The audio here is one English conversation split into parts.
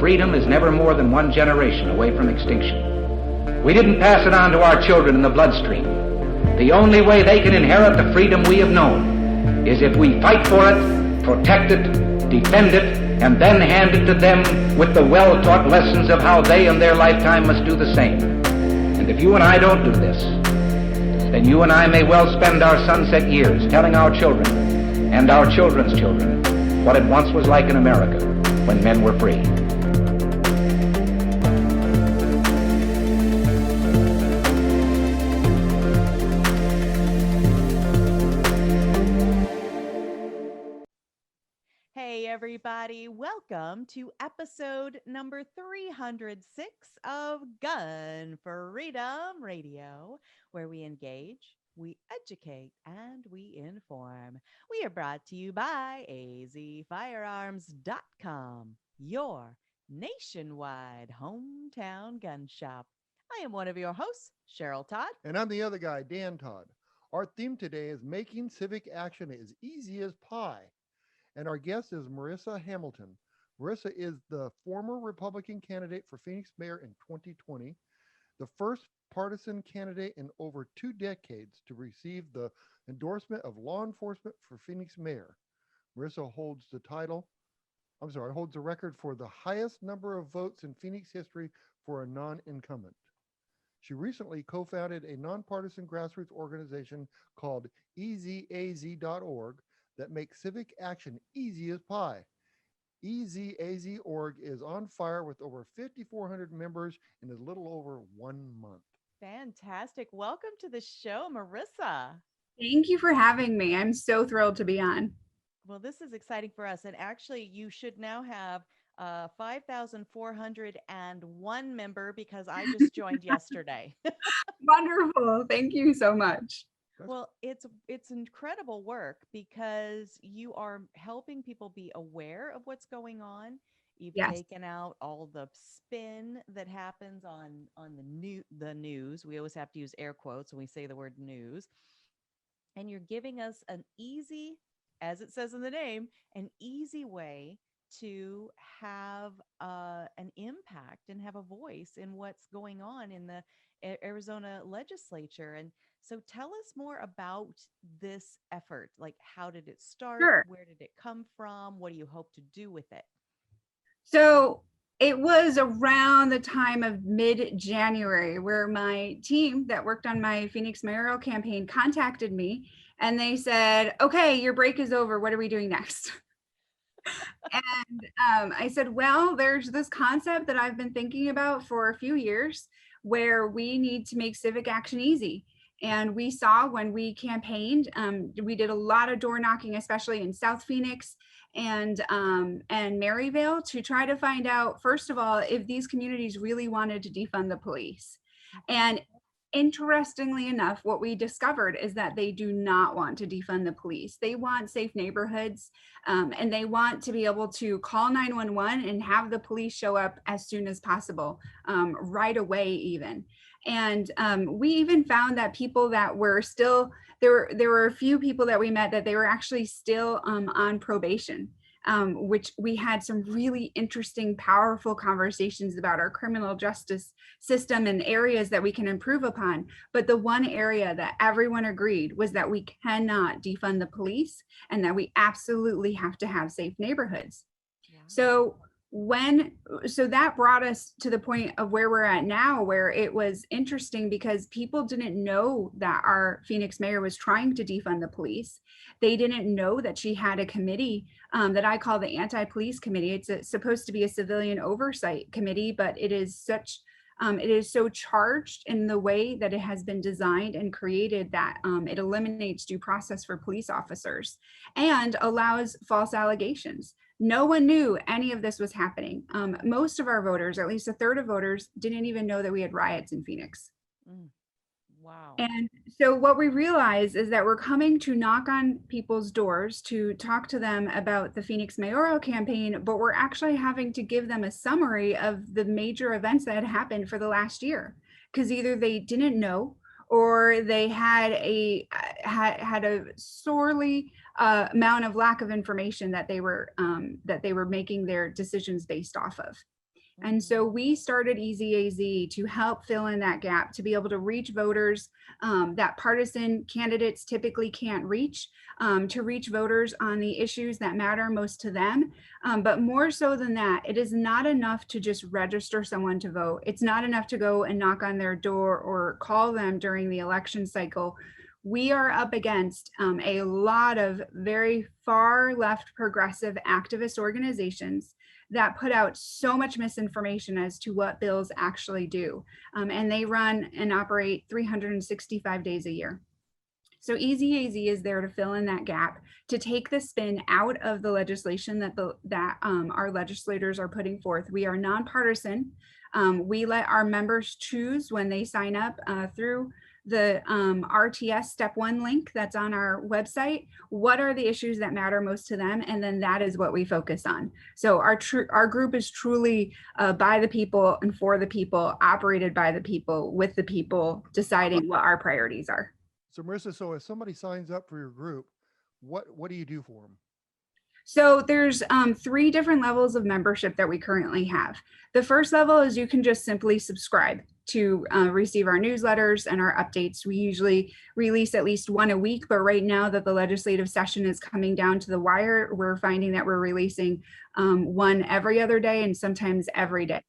freedom is never more than one generation away from extinction. We didn't pass it on to our children in the bloodstream. The only way they can inherit the freedom we have known is if we fight for it, protect it, defend it, and then hand it to them with the well-taught lessons of how they in their lifetime must do the same. And if you and I don't do this, then you and I may well spend our sunset years telling our children and our children's children what it once was like in America when men were free. Hey everybody, welcome to episode number 306 of Gun Freedom Radio, where we engage, we educate, and we inform. We are brought to you by azfirearms.com, your nationwide hometown gun shop. I am one of your hosts, Cheryl Todd. And I'm the other guy, Dan Todd. Our theme today is making civic action as easy as pie. And our guest is Merissa Hamilton. Merissa is the former Republican candidate for Phoenix mayor in 2020, the first partisan candidate in over 2 decades to receive the endorsement of law enforcement for Phoenix mayor. Merissa holds the record for the highest number of votes in Phoenix history for a non-incumbent. She recently co-founded a nonpartisan grassroots organization called EZAZ.org that makes civic action easy as pie. EZAZ.org is on fire with over 5,400 members in a little over 1 month. Fantastic. Welcome to the show, Merissa. Thank you for having me. I'm so thrilled to be on. Well, this is exciting for us. And actually, you should now have 5,401 member because I just joined yesterday. Wonderful. Thank you so much. Well, it's incredible work because you are helping people be aware of what's going on. You've taken out all the spin that happens on the news. We always have to use air quotes when we say the word news. And you're giving us an easy, as it says in the name, an easy way to have an impact and have a voice in what's going on in the Arizona legislature. And so tell us more about this effort. Like, how did it start? Sure. Where did it come from? What do you hope to do with it? So it was around the time of mid-January where my team that worked on my Phoenix mayoral campaign contacted me and they said, okay, your break is over. What are we doing next? And I said, well, there's this concept that I've been thinking about for a few years where we need to make civic action easy. And we saw when we campaigned, we did a lot of door knocking, especially in South Phoenix and Maryvale, to try to find out, first of all, if these communities really wanted to defund the police. And interestingly enough, what we discovered is that they do not want to defund the police. They want safe neighborhoods, and they want to be able to call 911 and have the police show up as soon as possible, right away even. And we even found that people that were still, there were a few people that we met that they were actually still on probation, which we had some really interesting, powerful conversations about our criminal justice system and areas that we can improve upon. But the one area that everyone agreed was that we cannot defund the police and that we absolutely have to have safe neighborhoods. Yeah. So that brought us to the point of where we're at now, where it was interesting because people didn't know that our Phoenix mayor was trying to defund the police. They didn't know that she had a committee that I call the anti-police committee. It's supposed to be a civilian oversight committee, but it is so charged in the way that it has been designed and created that it eliminates due process for police officers and allows false allegations. No one knew any of this was happening. Most of our voters, at least a third of voters, didn't even know that we had riots in Phoenix. Wow. And so what we realize is that we're coming to knock on people's doors to talk to them about the Phoenix mayoral campaign, but we're actually having to give them a summary of the major events that had happened for the last year, because either they didn't know or they had a sorely amount of lack of information that they were making their decisions based off of. And so we started EZAZ to help fill in that gap, to be able to reach voters that partisan candidates typically can't reach, to reach voters on the issues that matter most to them. But more so than that, it is not enough to just register someone to vote. It's not enough to go and knock on their door or call them during the election cycle. We are up against a lot of very far left progressive activist organizations that put out so much misinformation as to what bills actually do. And they run and operate 365 days a year. So EZAZ is there to fill in that gap, to take the spin out of the legislation that our legislators are putting forth. We are nonpartisan. We let our members choose when they sign up through the RTS step 1 link that's on our website. What are the issues that matter most to them? And then that is what we focus on. So our group is truly by the people and for the people, operated by the people, with the people, deciding what our priorities are. So Merissa, so if somebody signs up for your group, what do you do for them? So there's 3 different levels of membership that we currently have. The first level is you can just simply subscribe to receive our newsletters and our updates. We usually release at least 1 a week, but right now that the legislative session is coming down to the wire, we're finding that we're releasing 1 every other day and sometimes every day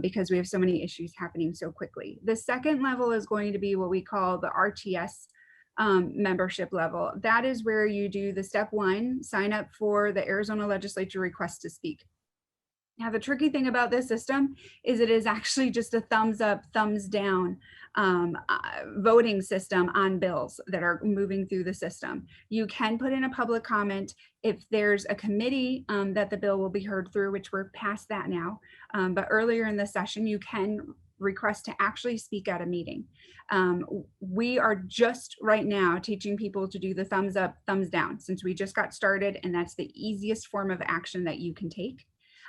because we have so many issues happening so quickly. The second level is going to be what we call the RTS membership level. That is where you do the step 1, sign up for the Arizona Legislature request to speak. Now, the tricky thing about this system is it is actually just a thumbs up, thumbs down voting system on bills that are moving through the system. You can put in a public comment if there's a committee that the bill will be heard through, which we're past that now. But earlier in the session, you can request to actually speak at a meeting. We are just right now teaching people to do the thumbs up, thumbs down, since we just got started, and that's the easiest form of action that you can take.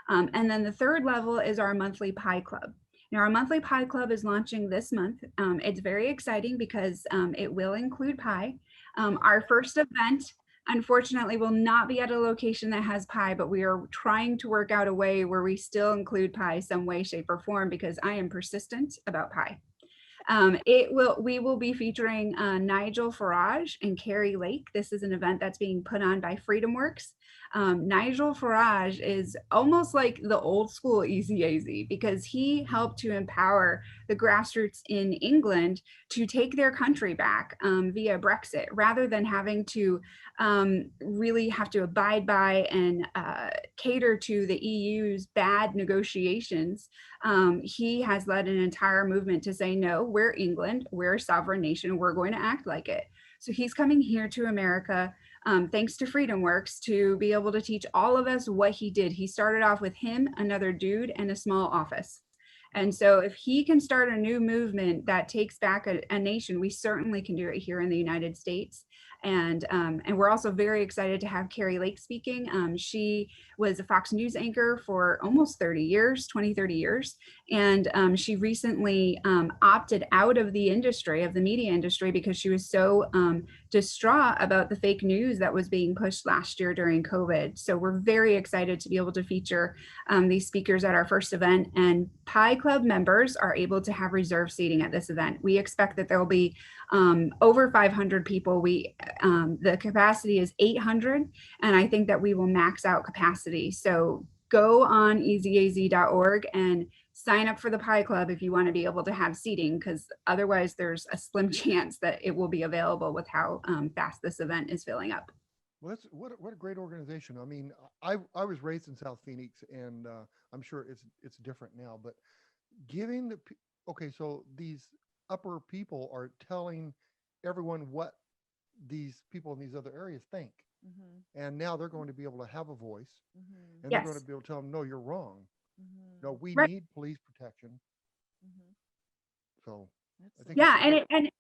And then the third level is our monthly pie club. Now, our monthly pie club is launching this month. It's very exciting because it will include pie. Our first event, unfortunately, will not be at a location that has pie, but we are trying to work out a way where we still include pie some way, shape, or form, because I am persistent about pie. We will be featuring Nigel Farage and Carrie Lake. This is an event that's being put on by FreedomWorks. Nigel Farage is almost like the old school EZAZ because he helped to empower the grassroots in England to take their country back via Brexit, rather than having to really have to abide by and cater to the EU's bad negotiations. He has led an entire movement to say, no, we're England, we're a sovereign nation, we're going to act like it. So he's coming here to America, thanks to FreedomWorks, to be able to teach all of us what he did. He started off with him, another dude, and a small office. And so if he can start a new movement that takes back a nation, we certainly can do it here in the United States. And we're also very excited to have Carrie Lake speaking. She was a Fox News anchor for almost 30 years, 30 years. And she recently opted out of the industry, of the media industry, because she was so distraught about the fake news that was being pushed last year during COVID. So we're very excited to be able to feature these speakers at our first event. And Pie Club members are able to have reserved seating at this event. We expect that there will be over 500 people. The capacity is 800, and I think that we will max out capacity. So go on ezaz.org and sign up for the Pie Club if you want to be able to have seating, because otherwise there's a slim chance that it will be available with how fast this event is filling up. Well, that's what a great organization. I mean, I was raised in South Phoenix, and I'm sure it's different now. But giving so these upper people are telling everyone what these people in these other areas think, and now they're going to be able to have a voice, and they're going to be able to tell them, no, you're wrong. No, we need police protection. So I think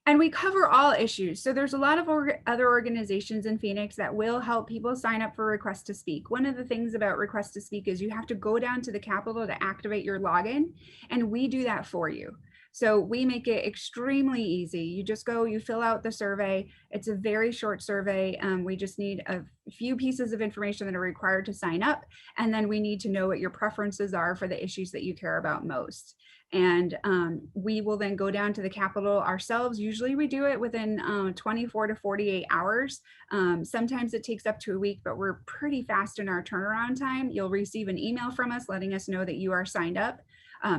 and we cover all issues. So there's a lot of other organizations in Phoenix that will help people sign up for Request to Speak. One of the things about Request to Speak is you have to go down to the Capitol to activate your login, and we do that for you. So we make it extremely easy. You just go, you fill out the survey. It's a very short survey. We just need a few pieces of information that are required to sign up. And then we need to know what your preferences are for the issues that you care about most. And we will then go down to the Capitol ourselves. Usually we do it within 24 to 48 hours. Sometimes it takes up to a week, but we're pretty fast in our turnaround time. You'll receive an email from us letting us know that you are signed up,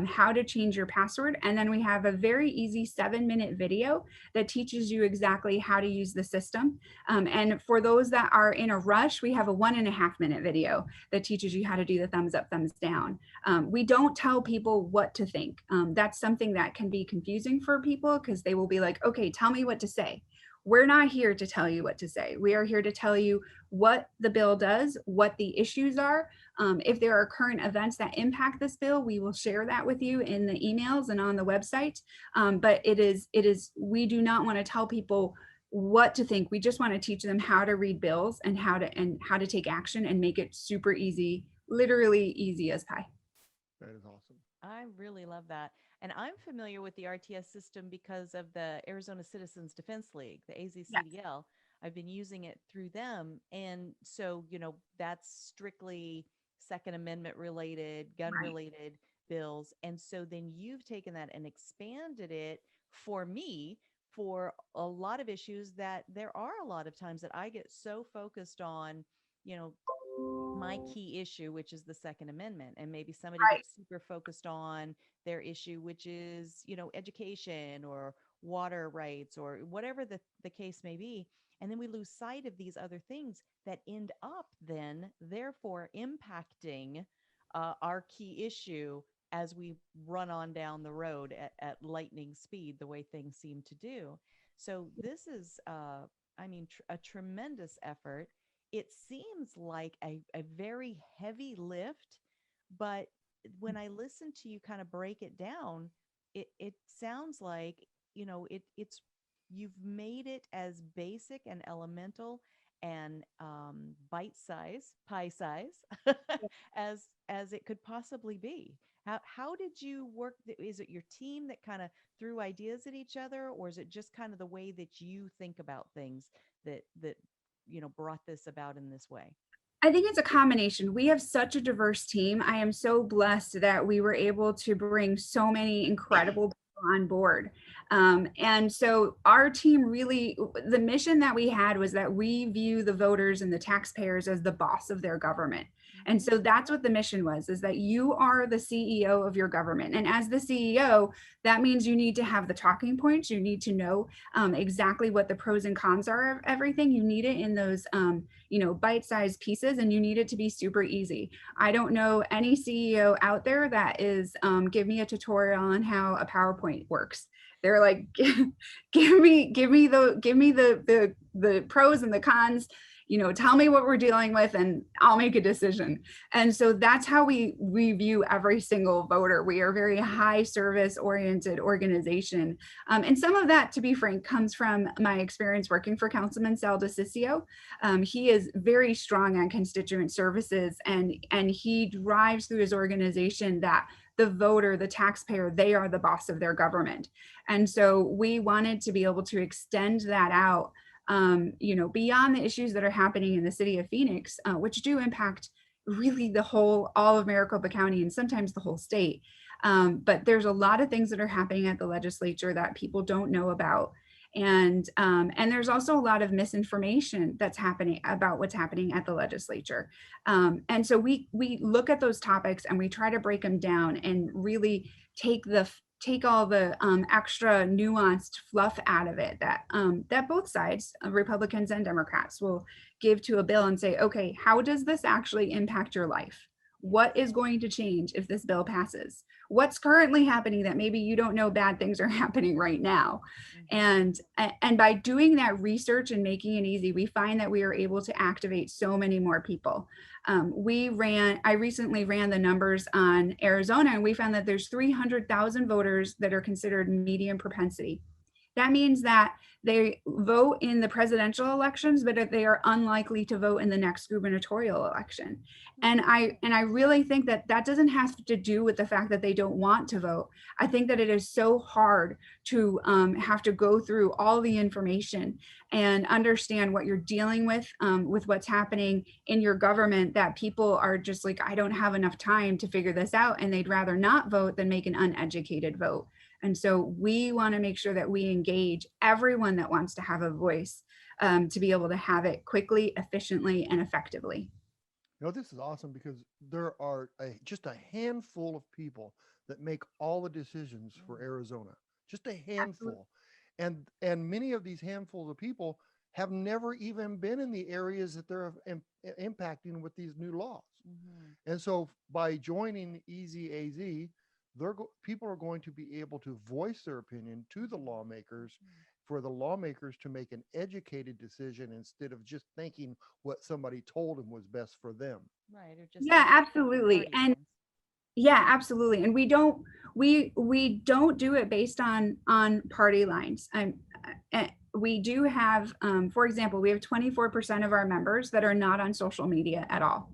how to change your password. And then we have a very easy 7-minute video that teaches you exactly how to use the system. And for those that are in a rush, we have a 1.5-minute video that teaches you how to do the thumbs up, thumbs down. We don't tell people what to think. That's something that can be confusing for people because they will be like, okay, tell me what to say. We're not here to tell you what to say. We are here to tell you what the bill does, what the issues are. If there are current events that impact this bill, we will share that with you in the emails and on the website. But we do not want to tell people what to think. We just want to teach them how to read bills and how to take action and make it super easy, literally easy as pie. That is awesome. I really love that. And I'm familiar with the RTS system because of the Arizona Citizens Defense League, the AZCDL. I've been using it through them. And so, that's strictly Second Amendment related, gun related bills. And so then you've taken that and expanded it for me for a lot of issues that there are a lot of times that I get so focused on, my key issue, which is the Second Amendment, and maybe somebody gets super focused on their issue, which is, education or water rights or whatever the case may be. And then we lose sight of these other things that end up then therefore impacting our key issue as we run on down the road at lightning speed, the way things seem to do. So this is, a tremendous effort. It seems like a very heavy lift, but when I listen to you kind of break it down, it sounds like, it's you've made it as basic and elemental and bite size, pie size as it could possibly be. How did you work? Is it your team that kind of threw ideas at each other, or is it just kind of the way that you think about things that brought this about in this way? I think it's a combination. We have such a diverse team. I am so blessed that we were able to bring so many incredible people on board. And so our team really, the mission that we had was that we view the voters and the taxpayers as the boss of their government. And so that's what the mission was, is that you are the CEO of your government. And as the CEO, that means you need to have the talking points. You need to know exactly what the pros and cons are of everything. You need it in those, bite-sized pieces, and you need it to be super easy. I don't know any CEO out there that is give me a tutorial on how a PowerPoint works. They're like, give me the pros and the cons. Tell me what we're dealing with and I'll make a decision. And so that's how we view every single voter. We are a very high service oriented organization. And some of that, to be frank, comes from my experience working for Councilman Sal DeCiccio. He is very strong on constituent services, and he drives through his organization that the voter, the taxpayer, they are the boss of their government. And so we wanted to be able to extend that out beyond the issues that are happening in the city of Phoenix, which do impact really all of Maricopa County and sometimes the whole state. But there's a lot of things that are happening at the legislature that people don't know about. And there's also a lot of misinformation that's happening about what's happening at the legislature. And so we look at those topics and we try to break them down and really take all the extra nuanced fluff out of it that both sides, Republicans and Democrats, will give to a bill and say, okay, how does this actually impact your life? What is going to change if this bill passes? What's currently happening that maybe you don't know bad things are happening right now? And by doing that research and making it easy, we find that we are able to activate so many more people. I recently ran the numbers on Arizona, and we found that there's 300,000 voters that are considered medium propensity. That means that they vote in the presidential elections, but they are unlikely to vote in the next gubernatorial election. And I really think that that doesn't have to do with the fact that they don't want to vote. I think that it is so hard to have to go through all the information and understand what you're dealing with what's happening in your government, that people are just like, I don't have enough time to figure this out, and they'd rather not vote than make an uneducated vote. And so we want to make sure that we engage everyone that wants to have a voice to be able to have it quickly, efficiently, and effectively. This is awesome because there are just a handful of people that make all the decisions for Arizona. Just a handful. And many of these handfuls of people have never even been in the areas that they're impacting with these new laws. And so by joining EZAZ, people are going to be able to voice their opinion to the lawmakers, for the lawmakers to make an educated decision instead of just thinking what somebody told them was best for them. Right. Or just Absolutely. And absolutely. And we don't do it based on party lines. We do have, for example, we have 24% of our members that are not on social media at all.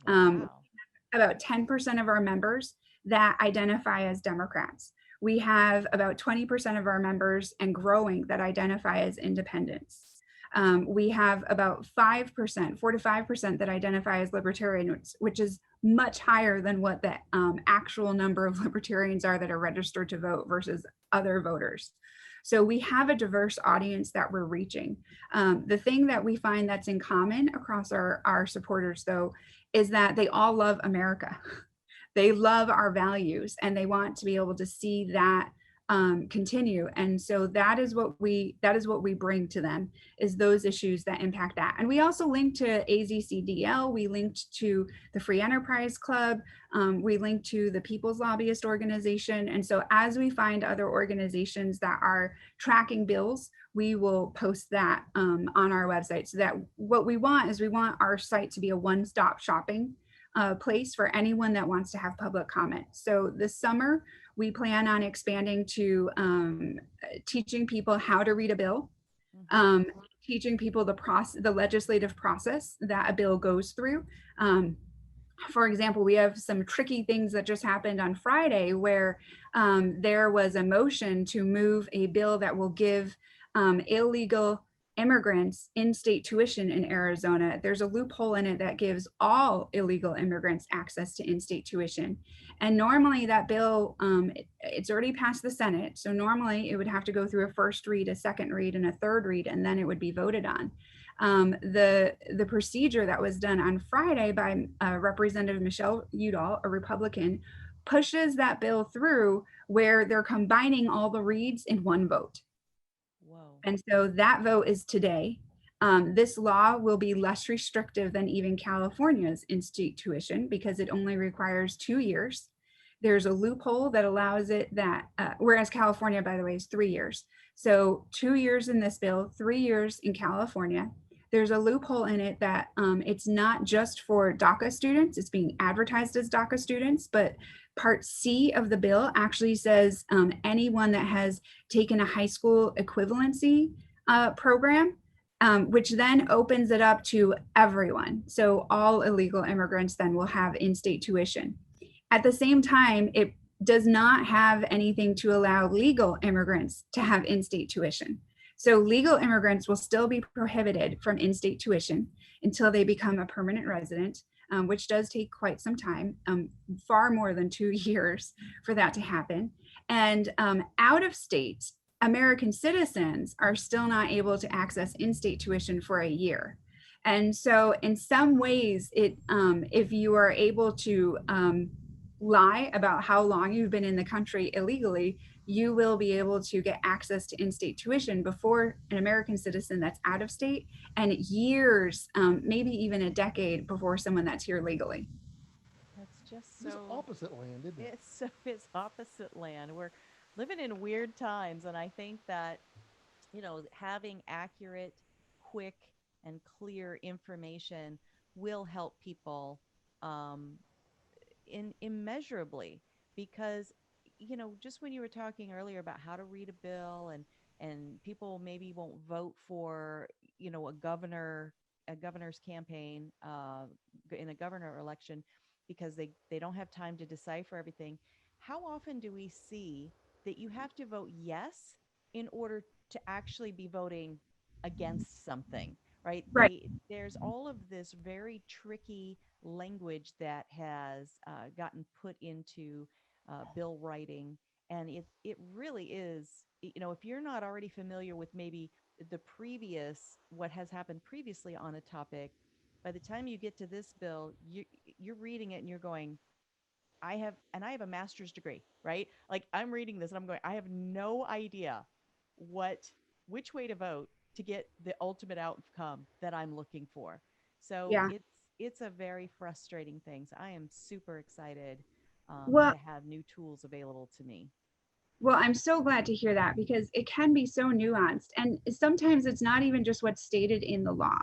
About 10% of our members that identify as Democrats. We have about 20% of our members and growing that identify as independents. We have about 5%, 4 to 5% that identify as libertarians, which is much higher than what the actual number of libertarians are that are registered to vote versus other voters. So we have a diverse audience that we're reaching. The thing that we find that's in common across our supporters, though, is that they all love America. They love our values, and they want to be able to see that continue. And so that is what we bring to them, is those issues that impact that. And we also link to AZCDL. We linked to the Free Enterprise Club. We linked to the People's Lobbyist Organization. And so as we find other organizations that are tracking bills, we will post that on our website. So that what we want is, we want our site to be a one-stop shopping place for anyone that wants to have public comment. So this summer, we plan on expanding to teaching people how to read a bill, teaching people the legislative process that a bill goes through. For example, we have some tricky things that just happened on Friday, where there was a motion to move a bill that will give illegal immigrants in-state tuition in Arizona. There's a loophole in it that gives all illegal immigrants access to in-state tuition. And normally that bill, it's already passed the Senate. So normally it would have to go through a first read, a second read, and a third read, and then it would be voted on. The procedure that was done on Friday by Representative Michelle Udall, a Republican, pushes that bill through where they're combining all the reads in one vote. And so that vote is today. This law will be less restrictive than even California's in-state tuition, because it only requires 2 years. There's a loophole that allows it that, whereas California, by the way, is 3 years. So 2 years in this bill, 3 years in California. There's a loophole in it that it's not just for DACA students, it's being advertised as DACA students, but Part C of the bill actually says anyone that has taken a high school equivalency program, which then opens it up to everyone. So all illegal immigrants then will have in-state tuition. At the same time, it does not have anything to allow legal immigrants to have in-state tuition. So legal immigrants will still be prohibited from in-state tuition until they become a permanent resident, which does take quite some time, far more than 2 years for that to happen. And out of state, American citizens are still not able to access in-state tuition for a year. And so in some ways, if you are able to lie about how long you've been in the country illegally, you will be able to get access to in-state tuition before an American citizen that's out of state, and years, maybe even a decade before someone that's here legally. That's just so It's opposite land, isn't it? It's opposite land. We're living in weird times, and I think that, having accurate, quick, and clear information will help people immeasurably, because just when you were talking earlier about how to read a bill and and people maybe won't vote for, a governor's campaign in a governor election because they don't have time to decipher everything. How often do we see that you have to vote yes in order to actually be voting against something, right? Right. There's all of this very tricky language that has gotten put into bill writing, and it really is, if you're not already familiar with maybe what has happened previously on a topic, by the time you get to this bill, you're reading it and you're going, I have a master's degree, right? Like, I'm reading this and I'm going, I have no idea which way to vote to get the ultimate outcome that I'm looking for. So Yeah. it's a very frustrating thing. So I am super excited Well, to have new tools available to me. Well, I'm so glad to hear that, because it can be so nuanced. And sometimes it's not even just what's stated in the law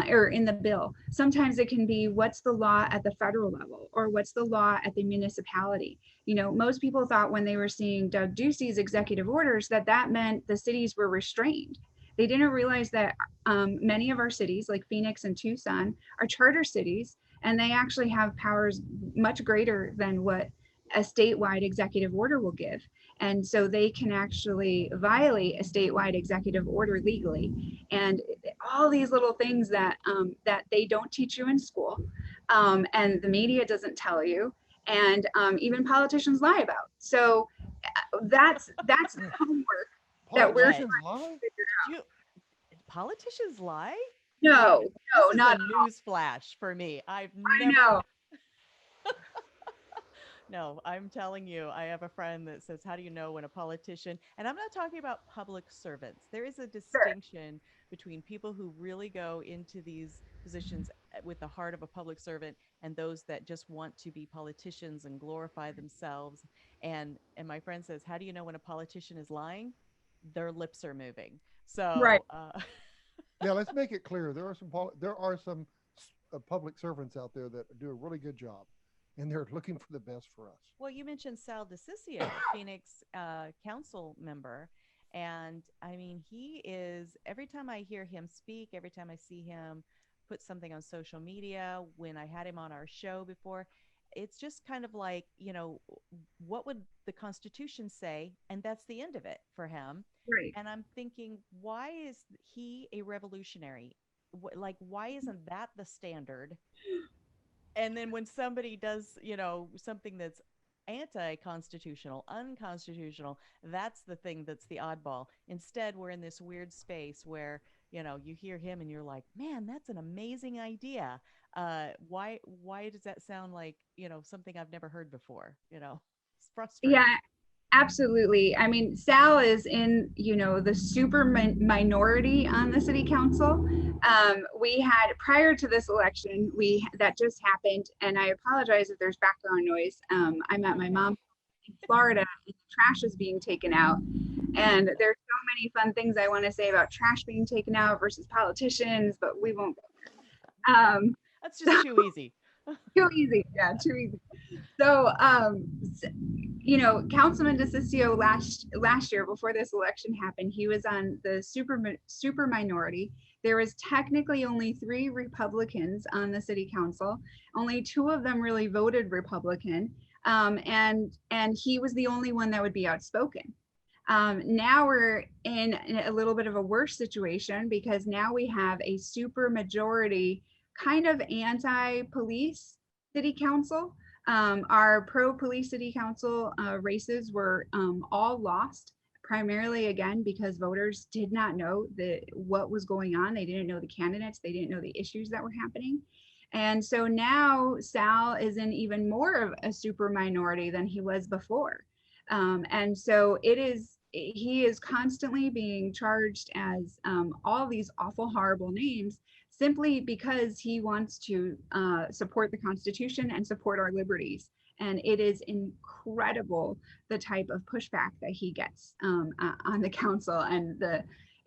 or in the bill. Sometimes it can be what's the law at the federal level, or what's the law at the municipality. Most people thought when they were seeing Doug Ducey's executive orders that meant the cities were restrained. They didn't realize that many of our cities, like Phoenix and Tucson, are charter cities, and they actually have powers much greater than what a statewide executive order will give. And so they can actually violate a statewide executive order legally. And all these little things that they don't teach you in school, and the media doesn't tell you, and even politicians lie about. So that's the homework that we're Politicians lie? Politicians lie? no, This is not a news flash for me. I know. No, I'm telling you, I have a friend that says, how do you know when a politician, and I'm not talking about public servants. There is a distinction between people who really go into these positions with the heart of a public servant and those that just want to be politicians and glorify themselves. And my friend says, how do you know when a politician is lying? Their lips are moving. So, Right. Yeah, let's make it clear. There are some public servants out there that do a really good job, and they're looking for the best for us. Well, you mentioned Sal DeCiccio, Phoenix council member. And I mean, he is, every time I hear him speak, every time I see him put something on social media, when I had him on our show before, it's just kind of like, what would the Constitution say? And that's the end of it for him. Right. And I'm thinking, why is he a revolutionary? Why isn't that the standard? And then when somebody does, something that's anti-constitutional, unconstitutional, that's the thing that's the oddball. Instead, we're in this weird space where, you hear him and you're like, man, that's an amazing idea. Why does that sound like, something I've never heard before? It's frustrating. Yeah, absolutely. I mean, Sal is in, the super minority on the city council. We had, prior to this election, that just happened, and I apologize if there's background noise. I'm at my mom's in Florida, and the trash is being taken out. And there's so many fun things I want to say about trash being taken out versus politicians, but we won't go there. That's just too easy. Too easy. Yeah, too easy. So, Councilman DeCiccio last year, before this election happened, he was on the super minority. There was technically only 3 Republicans on the city council. Only 2 of them really voted Republican. And he was the only one that would be outspoken. Now we're in a little bit of a worse situation, because now we have a super majority kind of anti-police city council. Our pro-police city council races were all lost, primarily, again, because voters did not know what was going on. They didn't know the candidates. They didn't know the issues that were happening. And so now Sal is in even more of a super minority than he was before. And so he is constantly being charged as all these awful, horrible names, simply because he wants to support the Constitution and support our liberties. And it is incredible the type of pushback that he gets on the council. And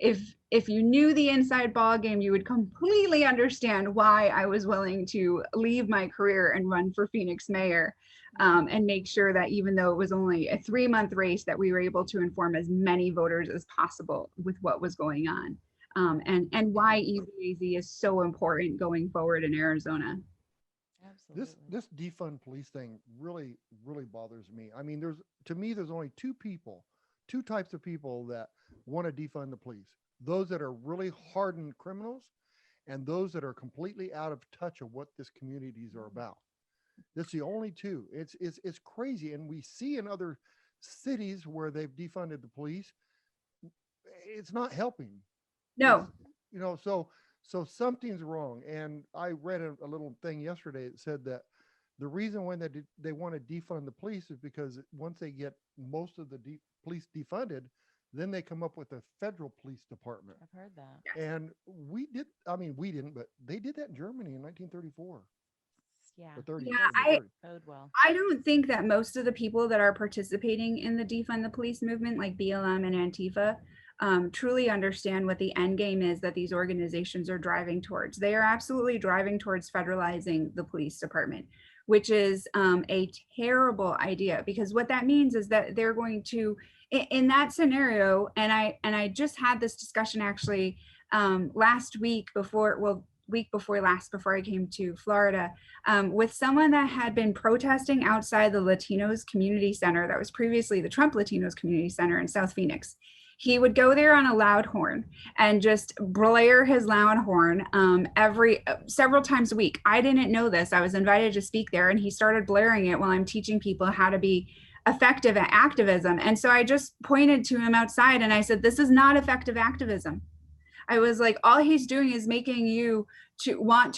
if you knew the inside ball game, you would completely understand why I was willing to leave my career and run for Phoenix mayor. and make sure that even though it was only a 3-month race, that we were able to inform as many voters as possible with what was going on, and why EZAZ is so important going forward in Arizona. Absolutely. This defund police thing really bothers me. I mean, there's only two types of people that want to defund the police. Those that are really hardened criminals, and those that are completely out of touch of what this communities are about. That's the only two. It's crazy, and we see in other cities where they've defunded the police, it's not helping. No. So something's wrong. And I read a little thing yesterday that said that the reason when they want to defund the police is because once they get most of the police defunded, then they come up with a federal police department. I've heard that. And we didn't, but they did that in Germany in 1934. Yeah. Or 30, Yeah, 30. Bode well. I don't think that most of the people that are participating in the defund the police movement, like BLM and Antifa, truly understand what the end game is that these organizations are driving towards. They are absolutely driving towards federalizing the police department, which is a terrible idea, because what that means is that they're going to, in that scenario, and I just had this discussion actually week before last, before I came to Florida, with someone that had been protesting outside the Latinos Community Center that was previously the Trump Latinos Community Center in South Phoenix. He would go there on a loud horn and just blare his loud horn several times a week. I didn't know this. I was invited to speak there, and he started blaring it while I'm teaching people how to be effective at activism. And so I just pointed to him outside and I said, this is not effective activism. I was like, all he's doing is making you to want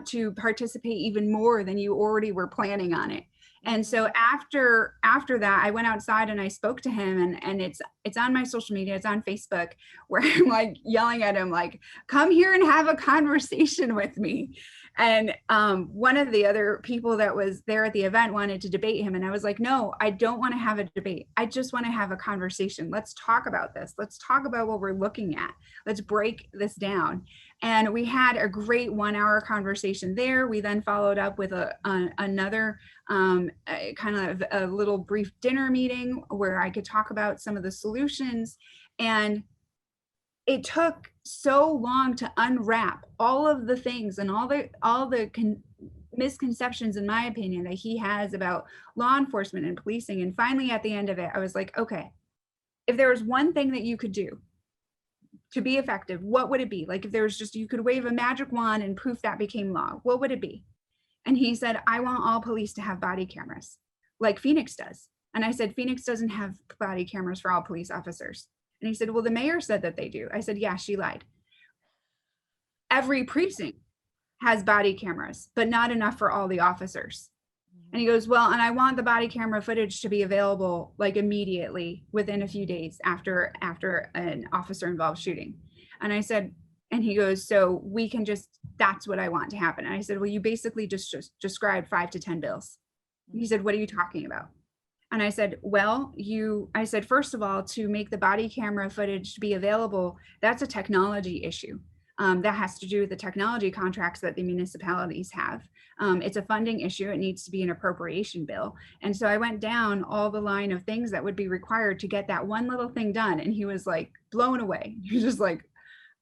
to participate even more than you already were planning on it. And so after that, I went outside and I spoke to him, and it's on my social media, it's on Facebook, where I'm like yelling at him, like, come here and have a conversation with me. And one of the other people that was there at the event wanted to debate him. And I was like, no, I don't want to have a debate. I just want to have a conversation. Let's talk about this. Let's talk about what we're looking at. Let's break this down. And we had a great 1-hour conversation there. We then followed up with another kind of a little brief dinner meeting where I could talk about some of the solutions. And it took so long to unwrap all of the things and all the misconceptions, in my opinion, that he has about law enforcement and policing. And finally, at the end of it, I was like, okay, if there was one thing that you could do to be effective, what would it be? Like, if there was just, you could wave a magic wand and poof, that became law, what would it be? And he said, I want all police to have body cameras like Phoenix does. And I said, Phoenix doesn't have body cameras for all police officers. And he said, well, the mayor said that they do. I said, yeah, she lied. Every precinct has body cameras, but not enough for all the officers. And he goes, well, and I want the body camera footage to be available like immediately within a few days after an officer involved shooting. And I said, and he goes, so we can just, that's what I want to happen. And I said, well, you basically just described 5 to 10 bills. And he said, what are you talking about? And I said, well, I said, first of all, to make the body camera footage be available, that's a technology issue. That has to do with the technology contracts that the municipalities have. It's a funding issue. It needs to be an appropriation bill. And so I went down all the line of things that would be required to get that one little thing done. And he was like blown away. He was just like,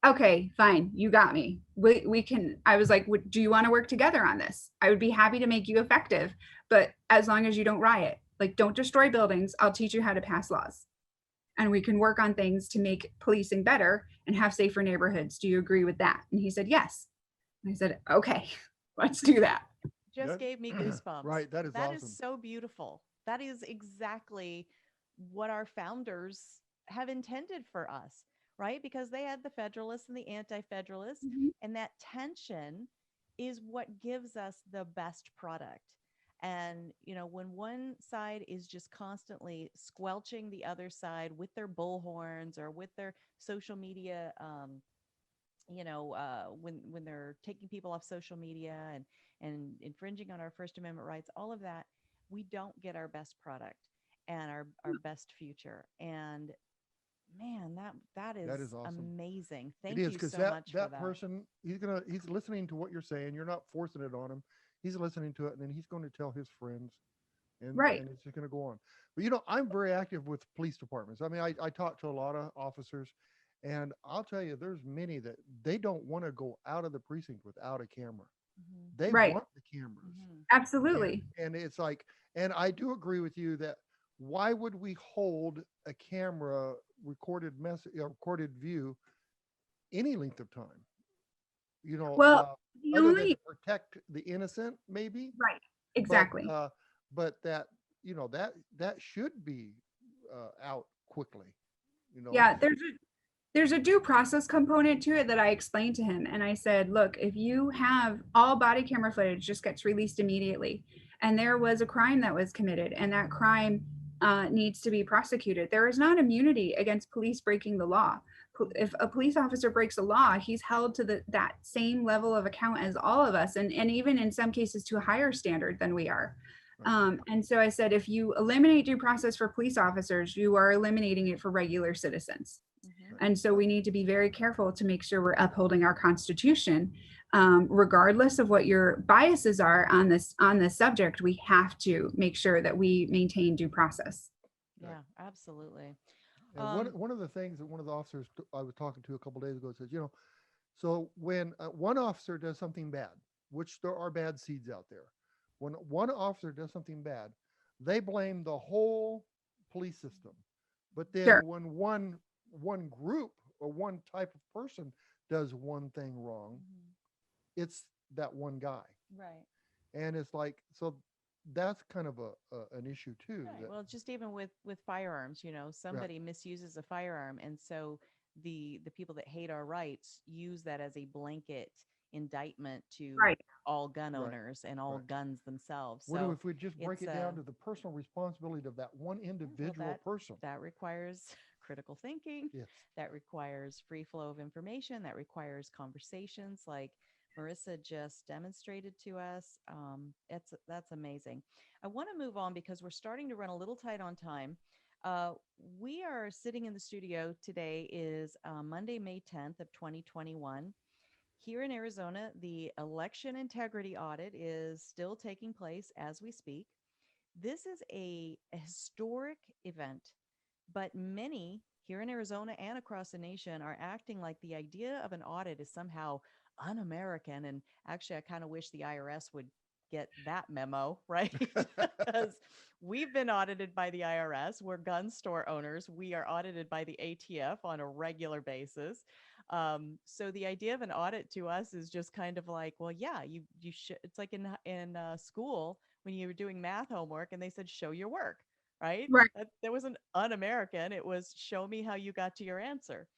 okay, fine, you got me. We can, I was like, do you want to work together on this? I would be happy to make you effective, but as long as you don't riot, like don't destroy buildings, I'll teach you how to pass laws. And we can work on things to make policing better and have safer neighborhoods. Do you agree with that? And he said, yes. And I said, okay, let's do that. Just gave me goosebumps. Right, that is awesome. That is so beautiful. That is exactly what our founders have intended for us, right? Because they had the Federalists and the Anti-Federalists, and that tension is what gives us the best product. And, you know, when one side is just constantly squelching the other side with their bullhorns or with their social media, when they're taking people off social media and infringing on our First Amendment rights, all of that, we don't get our best product and our best future. And man, that is awesome. Amazing. Thank you so much for that. That person, he's listening to what you're saying. You're not forcing it on him. He's listening to it, and then he's going to tell his friends Right. and it's just going to go on. But, you know, I'm very active with police departments. I mean, I talk to a lot of officers, and I'll tell you, there's many that they don't want to go out of the precinct without a camera. They Right. want the cameras. Absolutely. And it's like, and I do agree with you that why would we hold a camera recorded message, recorded view any length of time? You know, Well, the other than only to protect the innocent, maybe. right. Exactly. But that, you know, that should be out quickly. You know. Yeah, there's a due process component to it that I explained to him. And I said, look, if you have all body camera footage just gets released immediately, and there was a crime that was committed, and that crime needs to be prosecuted, there is not immunity against police breaking the law. If a police officer breaks a law, he's held to that same level of account as all of us, and even in some cases to a higher standard than we are. And so I said, if you eliminate due process for police officers, you are eliminating it for regular citizens. And so we need to be very careful to make sure we're upholding our Constitution, regardless of what your biases are on this subject. We have to make sure that we maintain due process. Yeah, absolutely. And one of the things that one of the officers I was talking to a couple of days ago says, you know, so when one officer does something bad, which there are bad seeds out there, when one officer does something bad, they blame the whole police system. But then when one group or one type of person does one thing wrong, it's that one guy. Right. And it's like, so that's kind of an issue too. Right. Well, just even with firearms, you know, somebody misuses a firearm, and so the people that hate our rights use that as a blanket indictment to all gun owners and all guns themselves. What So if we just break it down to the personal responsibility of that one individual person? That requires critical thinking. Yes. That requires free flow of information. That requires conversations like Merissa just demonstrated to us. That's amazing. I want to move on because we're starting to run a little tight on time. We are sitting in the studio. Today is Monday, May 10th of 2021. Here in Arizona, the Election Integrity Audit is still taking place as we speak. This is a historic event, but many here in Arizona and across the nation are acting like the idea of an audit is somehow un-American. And actually, I kind of wish the IRS would get that memo, right? Because we've been audited by the IRS. We're gun store owners. We are audited by the ATF on a regular basis. So the idea of an audit to us is just kind of like, well, yeah, you should. It's like in school when you were doing math homework and they said, show your work, right? That wasn't un-American. It was show me how you got to your answer.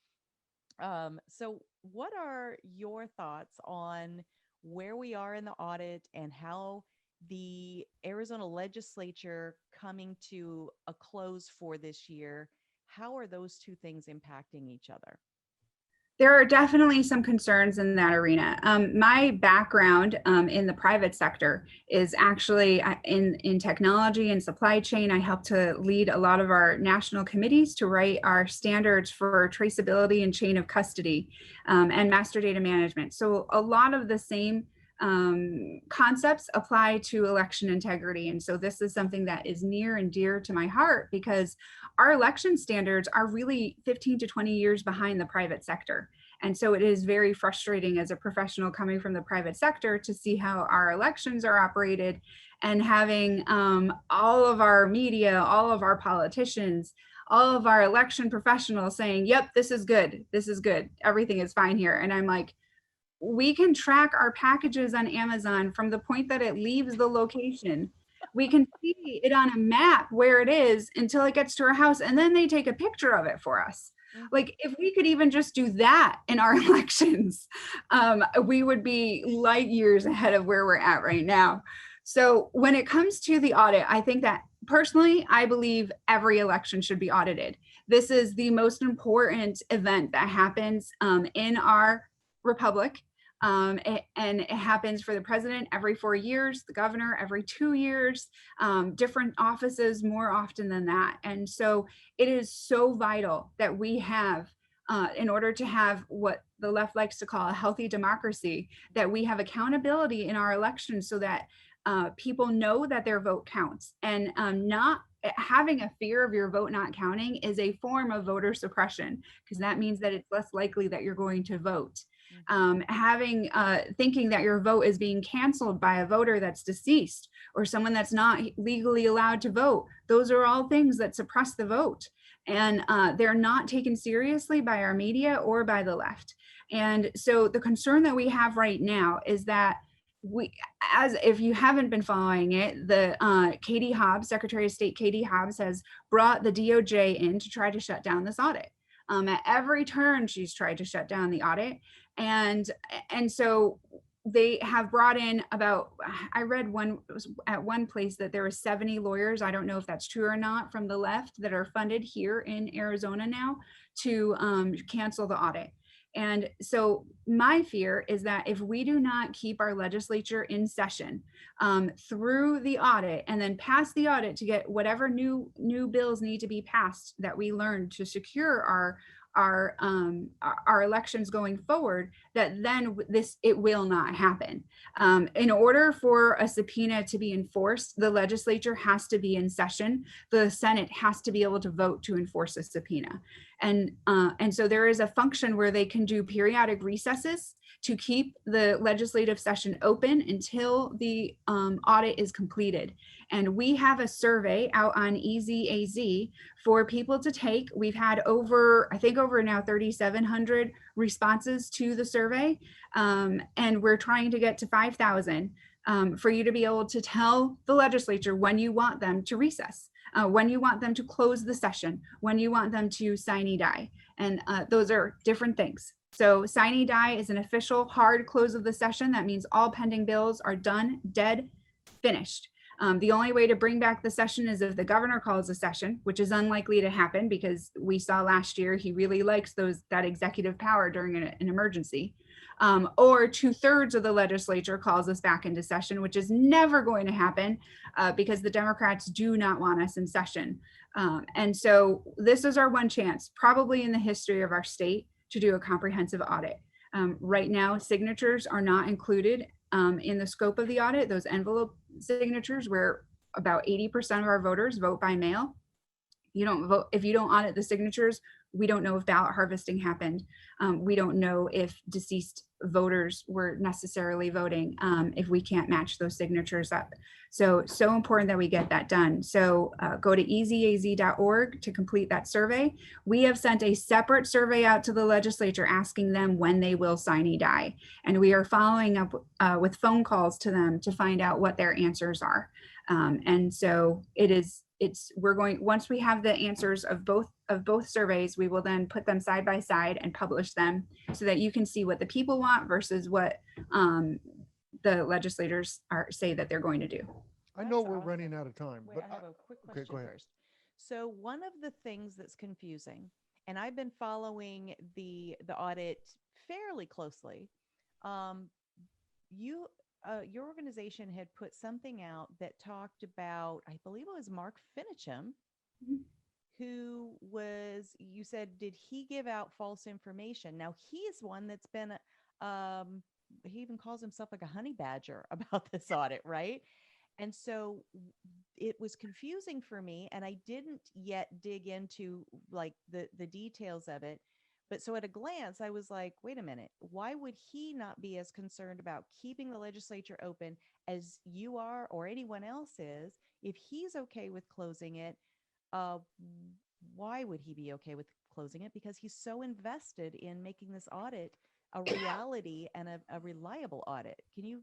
So what are your thoughts on where we are in the audit and how the Arizona legislature coming to a close for this year? How are those two things impacting each other? There are definitely some concerns in that arena. My background in the private sector is actually in technology and supply chain. I helped to lead a lot of our national committees to write our standards for traceability and chain of custody and master data management. So a lot of the same concepts apply to election integrity. And so this is something that is near and dear to my heart because our election standards are really 15 to 20 years behind the private sector. And so it is very frustrating as a professional coming from the private sector to see how our elections are operated and having all of our media, all of our politicians, all of our election professionals saying, yep, this is good, everything is fine here. And I'm like, we can track our packages on Amazon from the point that it leaves the location. We can see it on a map where it is until it gets to our house, and then they take a picture of it for us. Like if we could even just do that in our elections, we would be light years ahead of where we're at right now. So when it comes to the audit, I think that personally, I believe every election should be audited. This is the most important event that happens in our republic. And it happens for the president every 4 years, the governor every 2 years, different offices more often than that. And so it is so vital that we have, in order to have what the left likes to call a healthy democracy, that we have accountability in our elections so that people know that their vote counts, and not having a fear of your vote not counting is a form of voter suppression, because that means that it's less likely that you're going to vote. Thinking that your vote is being canceled by a voter that's deceased or someone that's not legally allowed to vote, those are all things that suppress the vote, and they're not taken seriously by our media or by the left. And so the concern that we have right now is that if you haven't been following it, the Katie Hobbs, Secretary of State Katie Hobbs, has brought the DOJ in to try to shut down this audit. At every turn, she's tried to shut down the audit. And so they have brought in about, I read at one place that there were 70 lawyers. I don't know if that's true or not, from the left that are funded here in Arizona now to cancel the audit. And so my fear is that if we do not keep our legislature in session through the audit and then pass the audit to get whatever new bills need to be passed that we learned to secure our elections going forward, that then it will not happen. In order for a subpoena to be enforced, the legislature has to be in session. The Senate has to be able to vote to enforce a subpoena. And so there is a function where they can do periodic recesses to keep the legislative session open until the audit is completed. And we have a survey out on EZAZ for people to take. We've had over now 3,700 responses to the survey. And we're trying to get to 5,000 for you to be able to tell the legislature when you want them to recess, when you want them to close the session, when you want them to sine die. And those are different things. So sine die is an official hard close of the session. That means all pending bills are done, dead, finished. The only way to bring back the session is if the governor calls a session, which is unlikely to happen because we saw last year he really likes that executive power during an emergency. Or 2/3 of the legislature calls us back into session, which is never going to happen because the Democrats do not want us in session. And so this is our one chance, probably in the history of our state, to do a comprehensive audit. Right now, signatures are not included in the scope of the audit. Those envelope signatures, where about 80% of our voters vote by mail. You don't vote if you don't audit the signatures. We don't know if ballot harvesting happened. We don't know if deceased voters were necessarily voting if we can't match those signatures up. So important that we get that done. So go to ezaz.org to complete that survey. We have sent a separate survey out to the legislature asking them when they will sine die. And we are following up with phone calls to them to find out what their answers are. And so once we have the answers of both surveys, we will then put them side by side and publish them so that you can see what the people want versus what the legislators say that they're going to do. I know we're running out of time. Wait, but I have a quick question okay, go ahead. first. So one of the things that's confusing, and I've been following the audit fairly closely, your organization had put something out that talked about, I believe it was Mark Finichem, who was, you said, did he give out false information? Now he's one that's been, he even calls himself like a honey badger about this audit, right? And so it was confusing for me, and I didn't yet dig into like the details of it. But so at a glance, I was like, wait a minute, why would he not be as concerned about keeping the legislature open as you are or anyone else is? If he's okay with closing it, why would he be okay with closing it? Because he's so invested in making this audit a reality and a reliable audit. Can you?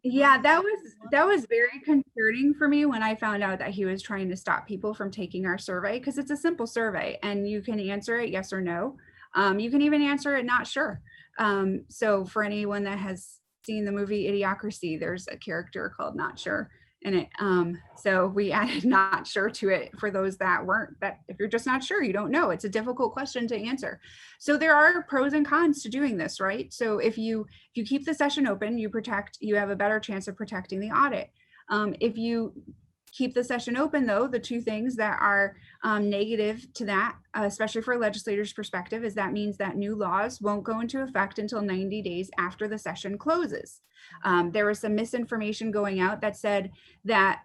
Yeah, that was very concerning for me when I found out that he was trying to stop people from taking our survey, because it's a simple survey and you can answer it yes or no. You can even answer it not sure. So for anyone that has seen the movie Idiocracy, there's a character called Not Sure in it. So we added not sure to it for those that weren't, that if you're just not sure, you don't know. It's a difficult question to answer. So there are pros and cons to doing this, right? So if you keep the session open, you have a better chance of protecting the audit. If you keep the session open, though, the two things that are negative to that, especially for a legislator's perspective, is that means that new laws won't go into effect until 90 days after the session closes. There was some misinformation going out that said that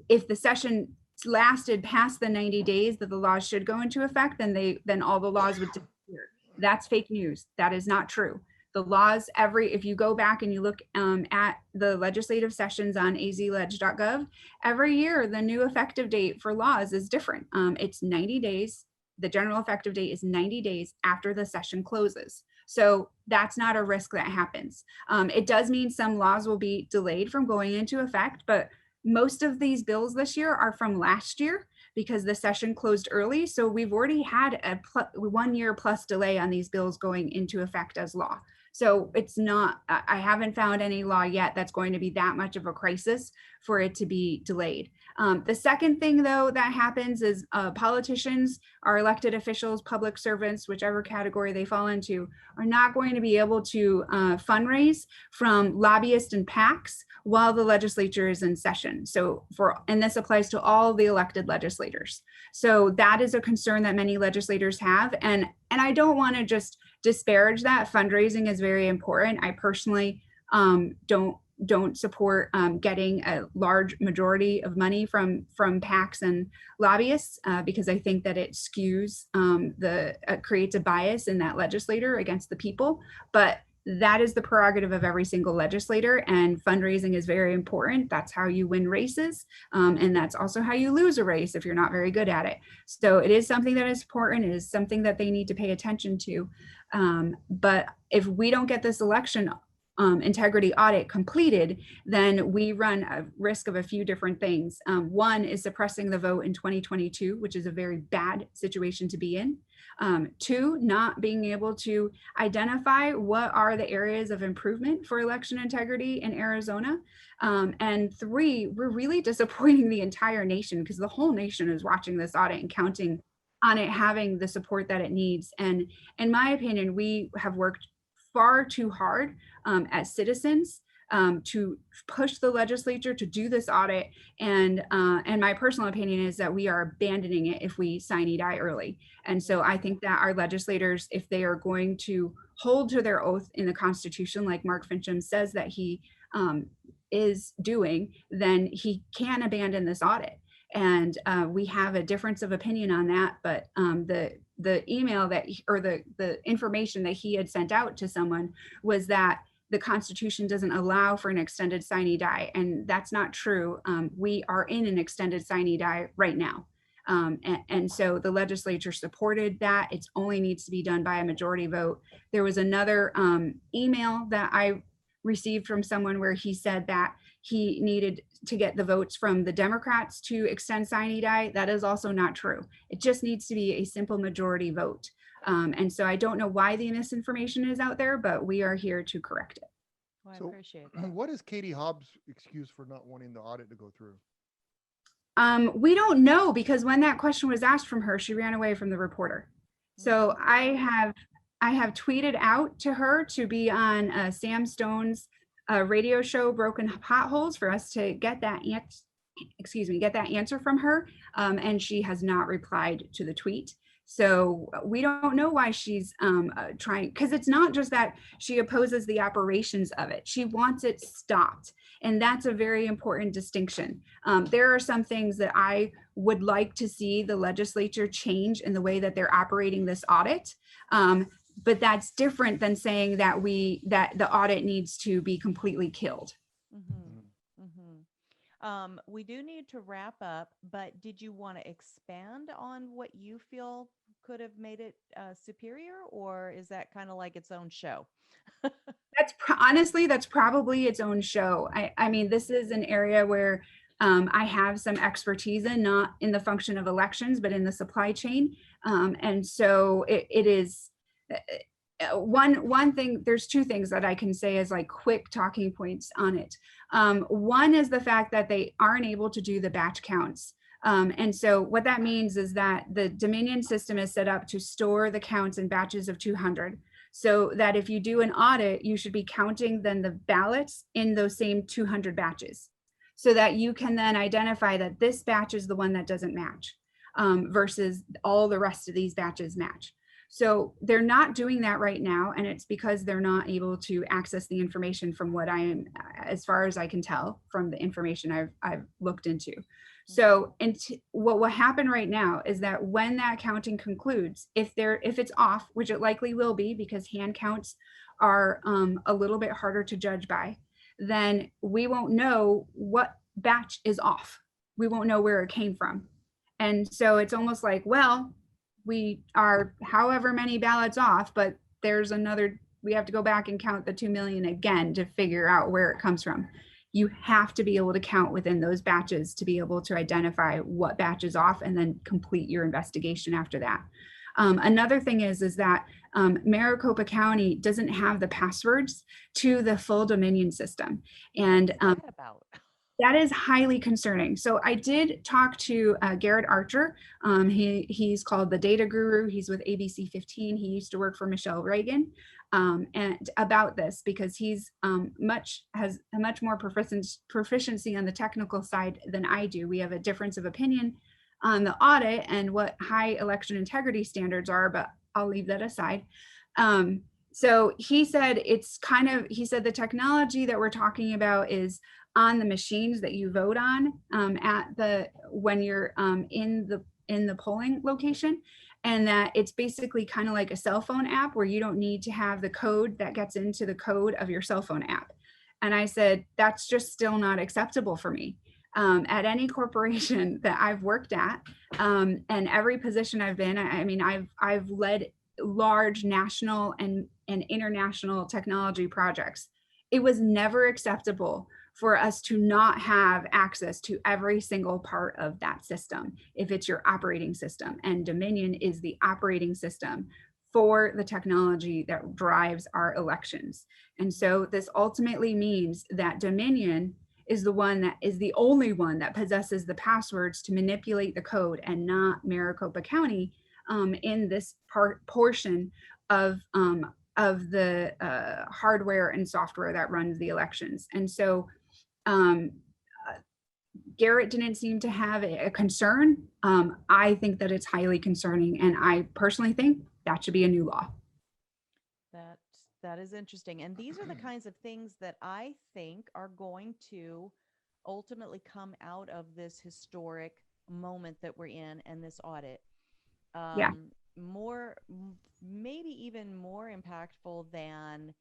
if the session lasted past the 90 days that the laws should go into effect, then all the laws would disappear. That's fake news. That is not true. The laws, if you go back and you look at the legislative sessions on azledge.gov, every year the new effective date for laws is different. It's 90 days. The general effective date is 90 days after the session closes. So that's not a risk that happens. It does mean some laws will be delayed from going into effect, but most of these bills this year are from last year because the session closed early. So we've already had a 1 year plus delay on these bills going into effect as law. So it's not, I haven't found any law yet that's going to be that much of a crisis for it to be delayed. The second thing, though, that happens is politicians, our elected officials, public servants, whichever category they fall into, are not going to be able to fundraise from lobbyists and PACs while the legislature is in session. And this applies to all the elected legislators. So that is a concern that many legislators have. And I don't want to just disparage that. Fundraising is very important. I personally don't support getting a large majority of money from PACs and lobbyists because I think that it skews creates a bias in that legislator against the people. But that is the prerogative of every single legislator, and fundraising is very important. That's how you win races, and that's also how you lose a race if you're not very good at it. So it is something that is important. It is something that they need to pay attention to. But if we don't get this election integrity audit completed, then we run a risk of a few different things. One is suppressing the vote in 2022, which is a very bad situation to be in. Two, not being able to identify what are the areas of improvement for election integrity in Arizona. And three, we're really disappointing the entire nation because the whole nation is watching this audit and counting on it having the support that it needs. And in my opinion, we have worked far too hard as citizens to push the legislature to do this audit. And my personal opinion is that we are abandoning it if we sine die early. And so I think that our legislators, if they are going to hold to their oath in the Constitution, like Mark Fincham says that he is doing, then he can abandon this audit. And we have a difference of opinion on that, but the email that, or the information that he had sent out to someone was that the Constitution doesn't allow for an extended sine die, and that's not true. We are in an extended sine die right now. And so the legislature supported that. It only needs to be done by a majority vote. There was another email that I received from someone where he said that he needed to get the votes from the Democrats to extend sine die. That is also not true. It just needs to be a simple majority vote. And so I don't know why the misinformation is out there, but we are here to correct it. Well, I So, appreciate that. what is Katie Hobbs' excuse for not wanting the audit to go through? We don't know, because when that question was asked from her, she ran away from the reporter. So I have tweeted out to her to be on Sam Stone's radio show, Broken Potholes, for us to get that answer from her. And she has not replied to the tweet. So we don't know why she's trying, because it's not just that she opposes the operations of it. She wants it stopped. And that's a very important distinction. There are some things that I would like to see the legislature change in the way that they're operating this audit. But that's different than saying that the audit needs to be completely killed. We do need to wrap up, but did you want to expand on what you feel could have made it superior, or is that kind of like its own show? Honestly, that's probably its own show. I mean, this is an area where I have some expertise in, not in the function of elections, but in the supply chain. And so it is one thing. There's two things that I can say as like quick talking points on it. One is the fact that they aren't able to do the batch counts. And so what that means is that the Dominion system is set up to store the counts in batches of 200. So that if you do an audit, you should be counting then the ballots in those same 200 batches. so that you can then identify that this batch is the one that doesn't match, versus all the rest of these batches match. So they're not doing that right now, and it's because they're not able to access the information from what I am, as far as I can tell from the information I've looked into. So, and what will happen right now is that when that counting concludes, if it's off, which it likely will be because hand counts are a little bit harder to judge by, then we won't know what batch is off. We won't know where it came from. And so it's almost like, well, we are however many ballots off, but there's another, we have to go back and count the 2 million again to figure out where it comes from. You have to be able to count within those batches to be able to identify what batch is off and then complete your investigation after that. Another thing is that Maricopa County doesn't have the passwords to the full Dominion system. And that is highly concerning. So I did talk to Garrett Archer. He's called the Data Guru. He's with ABC 15. He used to work for Michelle Reagan, and about this, because he's has a much more proficiency on the technical side than I do. We have a difference of opinion on the audit and what high election integrity standards are, but I'll leave that aside. So he said he said the technology that we're talking about is on the machines that you vote on when you're in the polling location, and that it's basically kind of like a cell phone app where you don't need to have the code that gets into the code of your cell phone app. And I said, that's just still not acceptable for me. At any corporation that I've worked at, and every position I've been, I mean, I've led large national and international technology projects. It was never acceptable for us to not have access to every single part of that system if it's your operating system. And Dominion is the operating system for the technology that drives our elections. And so this ultimately means that Dominion is the only one that possesses the passwords to manipulate the code, and not Maricopa County in this portion of the hardware and software that runs the elections. And so Garrett didn't seem to have a concern. I think that it's highly concerning, and I personally think that should be a new law. That is interesting. And these are the kinds of things that I think are going to ultimately come out of this historic moment that we're in and this audit. Maybe even more impactful than,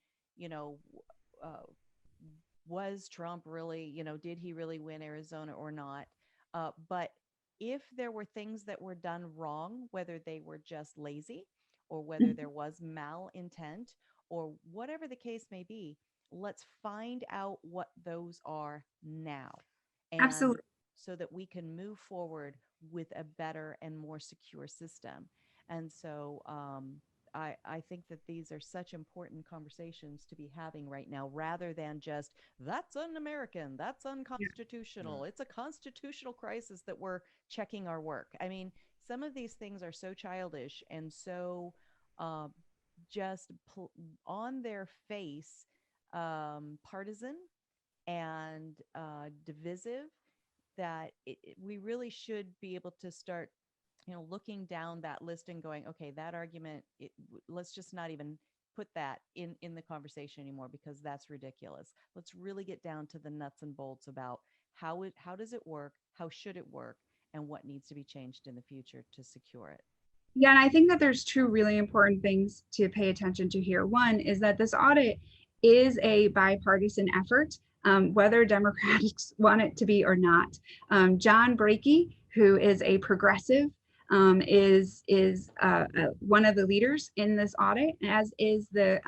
was Trump really, did he really win Arizona or not? But if there were things that were done wrong, whether they were just lazy or whether there was malintent or whatever the case may be, let's find out what those are now. And absolutely. So that we can move forward with a better and more secure system. And so I think that these are such important conversations to be having right now, rather than just, that's un-American, that's unconstitutional. Yeah. It's a constitutional crisis that we're checking our work. I mean, some of these things are so childish and so just on their face partisan and divisive, that we really should be able to start looking down that list and going, okay, that argument, let's just not even put that in the conversation anymore, because that's ridiculous. Let's really get down to the nuts and bolts about how does it work, how should it work, and what needs to be changed in the future to secure it. Yeah, and I think that there's two really important things to pay attention to here. One is that this audit is a bipartisan effort, whether Democrats want it to be or not. John Brakey, who is a progressive, is one of the leaders in this audit, as is the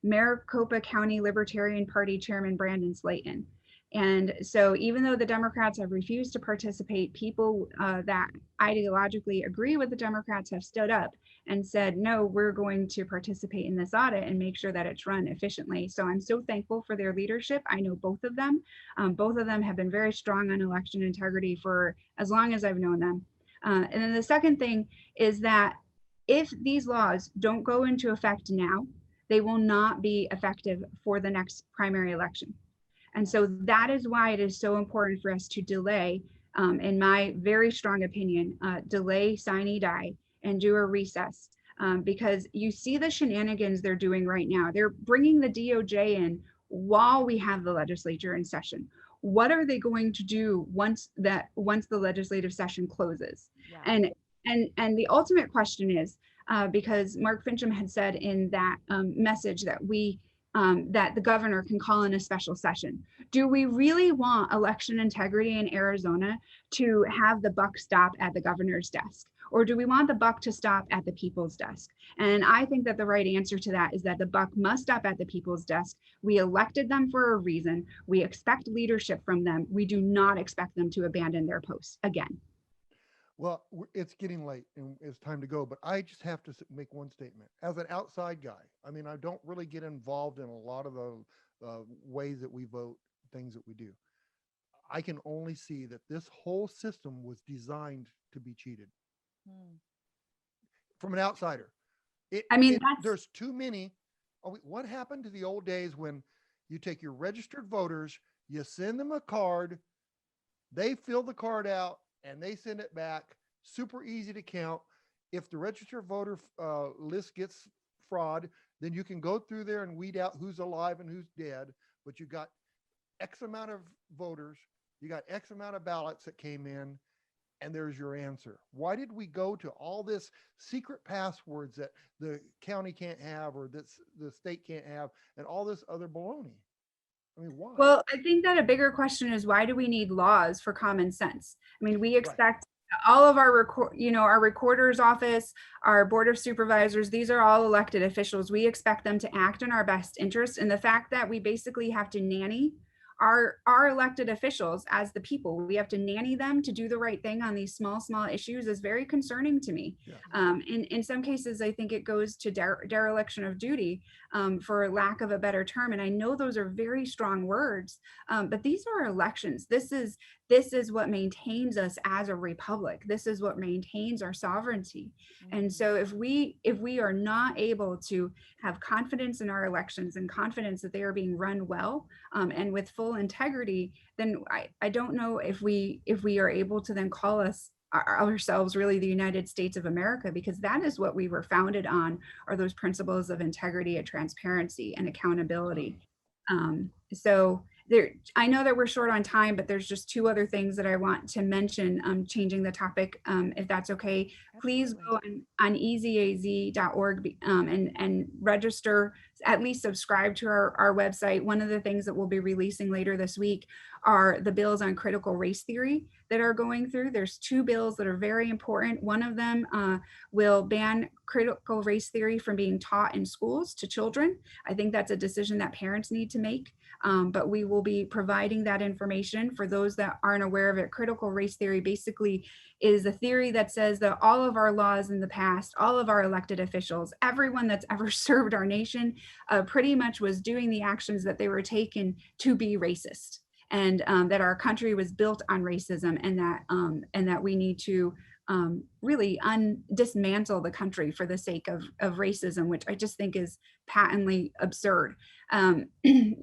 Maricopa County Libertarian Party Chairman Brandon Slayton. And so even though the Democrats have refused to participate, people that ideologically agree with the Democrats have stood up and said, no, we're going to participate in this audit and make sure that it's run efficiently. So I'm so thankful for their leadership. I know both of them. Both of them have been very strong on election integrity for as long as I've known them. And then the second thing is that if these laws don't go into effect now, they will not be effective for the next primary election. And so that is why it is so important for us to delay, in my very strong opinion, delay sine die and do a recess, because you see the shenanigans they're doing right now. They're bringing the DOJ in while we have the legislature in session. What are they going to do once the legislative session closes? Yeah. And the ultimate question is, because Mark Fincham had said in that message that that the governor can call in a special session. Do we really want election integrity in Arizona to have the buck stop at the governor's desk? Or do we want the buck to stop at the people's desk? And I think that the right answer to that is that the buck must stop at the people's desk. We elected them for a reason. We expect leadership from them. We do not expect them to abandon their posts again. Well, it's getting late and it's time to go, but I just have to make one statement. As an outside guy, I mean, I don't really get involved in a lot of the ways that we vote, things that we do. I can only see that this whole system was designed to be cheated. From an outsider. There's too many. What happened to the old days when you take your registered voters, you send them a card, they fill the card out, and they send it back. Super easy to count. If the registered voter list gets fraud, then you can go through there and weed out who's alive and who's dead. But you got X amount of voters, you got X amount of ballots that came in, and there's your answer. Why did we go to all this secret passwords that the county can't have or that the state can't have and all this other baloney? I mean, why? Well, I think that a bigger question is, why do we need laws for common sense? I mean, we expect all of our our recorder's office, our board of supervisors, these are all elected officials. We expect them to act in our best interest. And the fact that we basically have to nanny our elected officials as the people, we have to nanny them to do the right thing on these small issues is very concerning to me. Yeah. In some cases, I think it goes to dereliction of duty, for lack of a better term. And I know those are very strong words, but these are elections. This is what maintains us as a republic. This is what maintains our sovereignty. And so if we are not able to have confidence in our elections and confidence that they are being run well, and with full integrity, then I don't know if we are able to then call ourselves really the United States of America, because that is what we were founded on, are those principles of integrity and transparency and accountability. So I know that we're short on time, but there's just two other things that I want to mention, changing the topic, if that's okay. Please go on EZAZ.org and register, at least subscribe to our website. One of the things that we'll be releasing later this week are the bills on critical race theory that are going through. There's two bills that are very important. One of them will ban critical race theory from being taught in schools to children. I think that's a decision that parents need to make. But we will be providing that information for those that aren't aware of it. Critical race theory basically is a theory that says that all of our laws in the past, all of our elected officials, everyone that's ever served our nation, pretty much was doing the actions that they were taken to be racist, and that our country was built on racism, and that we need to really dismantle the country for the sake of racism, which I just think is patently absurd.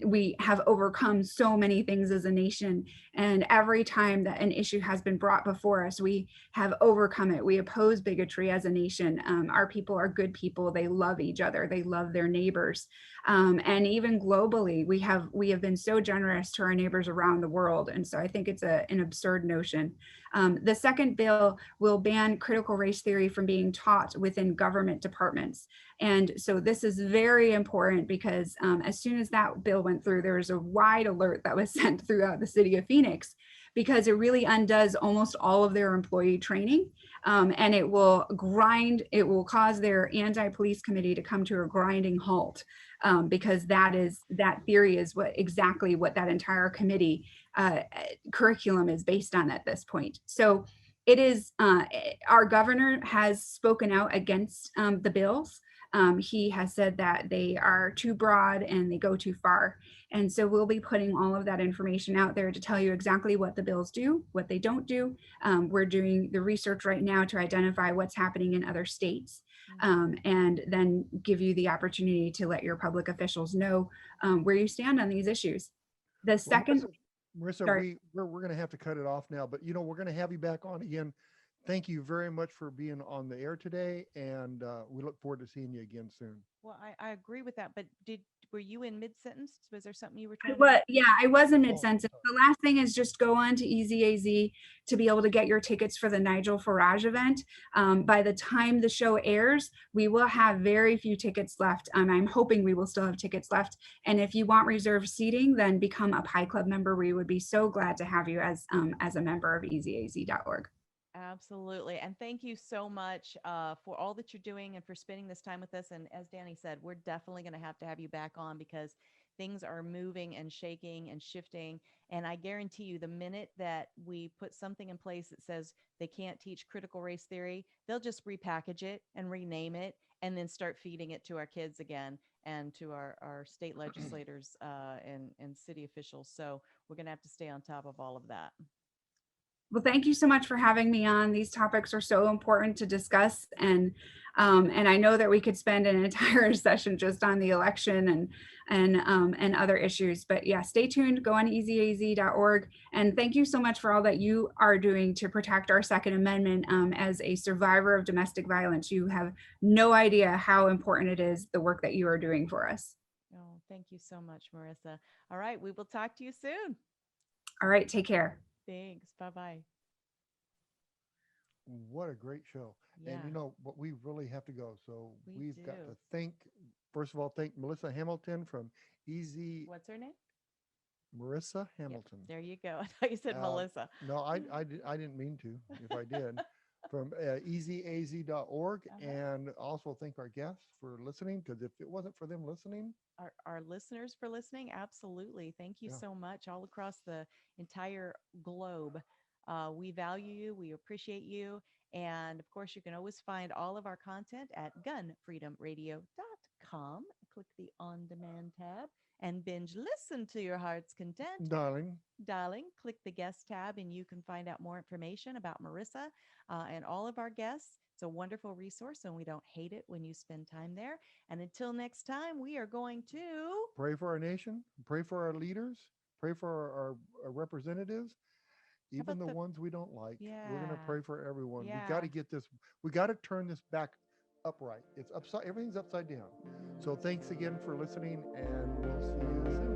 We have overcome so many things as a nation, and every time that an issue has been brought before us, we have overcome it. We oppose bigotry as a nation. Our people are good people. They love each other. They love their neighbors. And even globally, we have been so generous to our neighbors around the world. And so I think it's an absurd notion. The second bill will ban critical race theory from being taught within government departments. And so this is very important because as soon as that bill went through, there was a wide alert that was sent throughout the city of Phoenix, because it really undoes almost all of their employee training. And it will cause their anti-police committee to come to a grinding halt, because that theory is exactly what that entire committee curriculum is based on at this point. So it is, our governor has spoken out against the bills. He has said that they are too broad and they go too far. And so we'll be putting all of that information out there to tell you exactly what the bills do, what they don't do. We're doing the research right now to identify what's happening in other states, and then give you the opportunity to let your public officials know where you stand on these issues. The Well, second, Marissa, sorry. we're going to have to cut it off now, but we're going to have you back on again. Thank you very much for being on the air today, and we look forward to seeing you again soon. Well, I agree with that, but were you in mid-sentence? Was there something you were I trying to was, yeah, I was in Oh, mid-sentence. The last thing is just go on to EZAZ to be able to get your tickets for the Nigel Farage event. By the time the show airs, we will have very few tickets left. I'm hoping we will still have tickets left. And if you want reserved seating, then become a Pi Club member. We would be so glad to have you as a member of ezaz.org. Absolutely. And thank you so much for all that you're doing and for spending this time with us. And as Danny said, we're definitely going to have you back on because things are moving and shaking and shifting. And I guarantee you, the minute that we put something in place that says they can't teach critical race theory, they'll just repackage it and rename it and then start feeding it to our kids again and to our state legislators and city officials. So we're going to have to stay on top of all of that. Well, thank you so much for having me on. These topics are so important to discuss, and I know that we could spend an entire session just on the election and other issues. But yeah, stay tuned. Go on ezaz.org, and thank you so much for all that you are doing to protect our Second Amendment. As a survivor of domestic violence, you have no idea how important it is, the work that you are doing for us. Oh, thank you so much, Merissa. All right, we will talk to you soon. All right, take care. Thanks. Bye-bye. What a great show. Yeah. And but we really have to go. So we've got do. to first of all, thank Merissa Hamilton from What's her name? Marissa Yep, Hamilton. there you go. I thought you said Melissa. No, I didn't mean to, if I did. From ezaz.org. And also thank our guests for listening, because if it wasn't for them listening. Our listeners for listening, absolutely. Thank you so much all across the entire globe. We value you. We appreciate you. And of course, you can always find all of our content at GunFreedomRadio.com. Click the on-demand tab and binge listen to your heart's content. Darling, click the guest tab and you can find out more information about Merissa and all of our guests. It's a wonderful resource and we don't hate it when you spend time there. And until next time, we are going to pray for our nation, pray for our leaders, pray for our representatives, even the ones we don't like. We're going to pray for everyone. We got to get this, we got to turn this back upright. It's upside, everything's upside down. So thanks again for listening, and we'll see you soon.